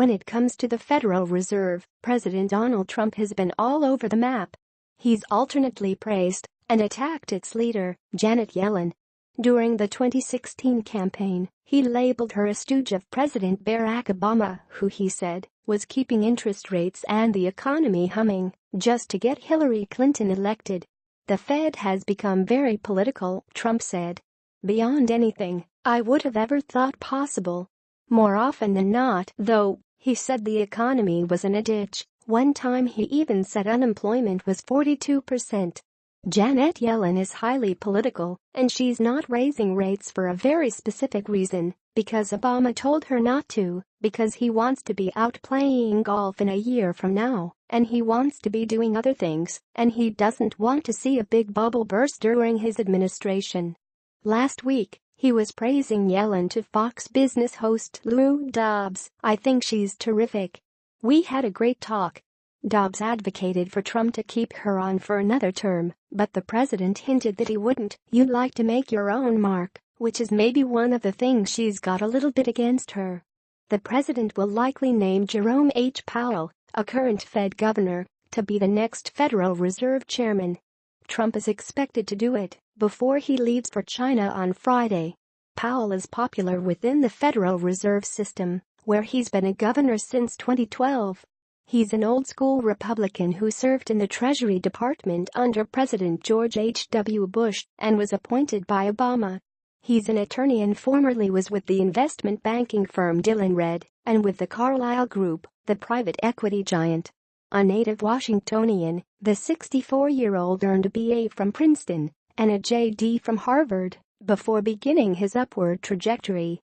When it comes to the Federal Reserve, President Donald Trump has been all over the map. He's alternately praised and attacked its leader, Janet Yellen. During the 2016 campaign, he labeled her a stooge of President Barack Obama, who he said was keeping interest rates and the economy humming just to get Hillary Clinton elected. The Fed has become very political, Trump said. Beyond anything I would have ever thought possible. More often than not, though, he said the economy was in a ditch. One time he even said unemployment was 42%. Janet Yellen is highly political, and she's not raising rates for a very specific reason, because Obama told her not to, because he wants to be out playing golf in a year from now, and he wants to be doing other things, and he doesn't want to see a big bubble burst during his administration. Last week, he was praising Yellen to Fox Business host Lou Dobbs. "I think she's terrific. We had a great talk." Dobbs advocated for Trump to keep her on for another term, but the president hinted that he wouldn't. "You'd like to make your own mark," which is maybe one of the things she's got a little bit against her. The president will likely name Jerome Powell, a current Fed governor, to be the next Federal Reserve chairman. Trump is expected to do it before he leaves for China on Friday. Powell is popular within the Federal Reserve System, where he's been a governor since 2012. He's an old-school Republican who served in the Treasury Department under President George H.W. Bush and was appointed by Obama. He's an attorney and formerly was with the investment banking firm Yellin and with the Carlyle Group, the private equity giant. A native Washingtonian, the 64-year-old earned a BA from Princeton and a JD from Harvard before beginning his upward trajectory.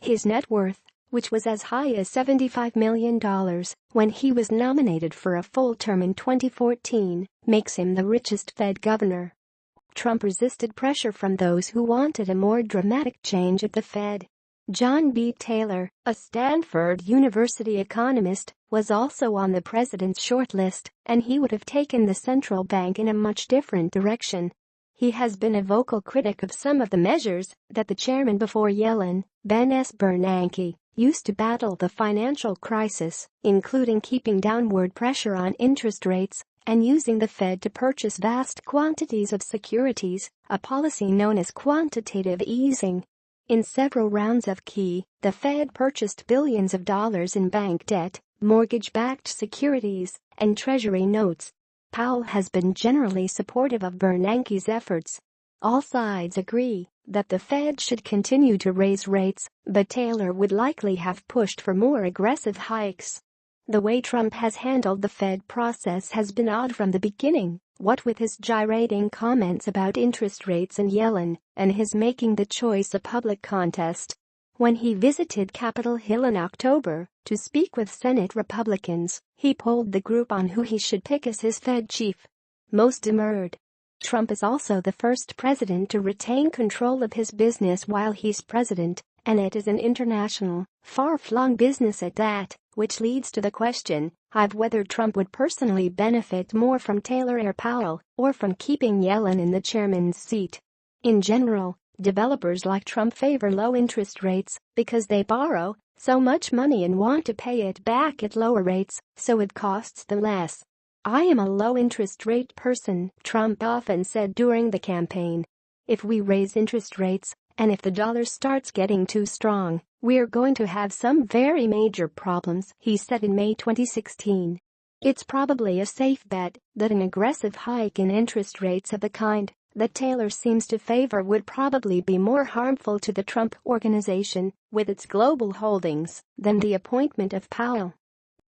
His net worth, which was as high as $75 million when he was nominated for a full term in 2014, makes him the richest Fed governor. Trump resisted pressure from those who wanted a more dramatic change at the Fed. John B. Taylor, a Stanford University economist, was also on the president's shortlist, and he would have taken the central bank in a much different direction. He has been a vocal critic of some of the measures that the chairman before Yellen, Ben Bernanke, used to battle the financial crisis, including keeping downward pressure on interest rates and using the Fed to purchase vast quantities of securities, a policy known as quantitative easing. In several rounds of QE, the Fed purchased billions of dollars in bank debt, mortgage-backed securities, and treasury notes. Powell has been generally supportive of Bernanke's efforts. All sides agree that the Fed should continue to raise rates, but Taylor would likely have pushed for more aggressive hikes. The way Trump has handled the Fed process has been odd from the beginning, what with his gyrating comments about interest rates and Yellen, and his making the choice a public contest. When he visited Capitol Hill in October to speak with Senate Republicans, he polled the group on who he should pick as his Fed chief. Most demurred. Trump is also the first president to retain control of his business while he's president, and it is an international, far-flung business at that, which leads to the question of whether Trump would personally benefit more from Taylor or Powell, or from keeping Yellen in the chairman's seat. In general, developers like Trump favor low interest rates because they borrow so much money and want to pay it back at lower rates, so it costs them less. "I am a low-interest rate person," Trump often said during the campaign. "If we raise interest rates, and if the dollar starts getting too strong, we're going to have some very major problems," he said in May 2016. It's probably a safe bet that an aggressive hike in interest rates of the kind that Taylor seems to favor would probably be more harmful to the Trump Organization, with its global holdings, than the appointment of Powell.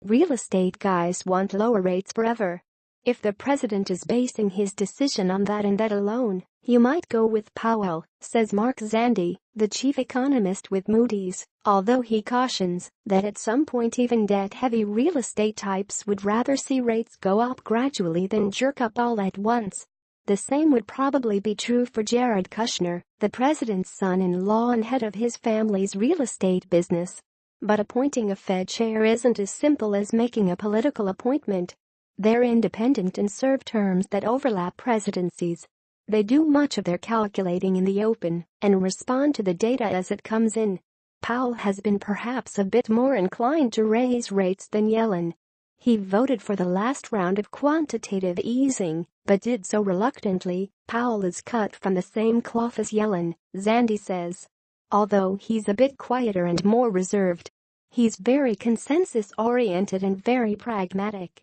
Real estate guys want lower rates forever. If the president is basing his decision on that and that alone, you might go with Powell, says Mark Zandi, the chief economist with Moody's, although he cautions that at some point even debt-heavy real estate types would rather see rates go up gradually than jerk up all at once. The same would probably be true for Jared Kushner, the president's son-in-law and head of his family's real estate business. But appointing a Fed chair isn't as simple as making a political appointment. They're independent and serve terms that overlap presidencies. They do much of their calculating in the open and respond to the data as it comes in. Powell has been perhaps a bit more inclined to raise rates than Yellin. He voted for the last round of quantitative easing, but did so reluctantly. Powell is cut from the same cloth as Yellin, Zandi says. Although he's a bit quieter and more reserved, he's very consensus-oriented and very pragmatic.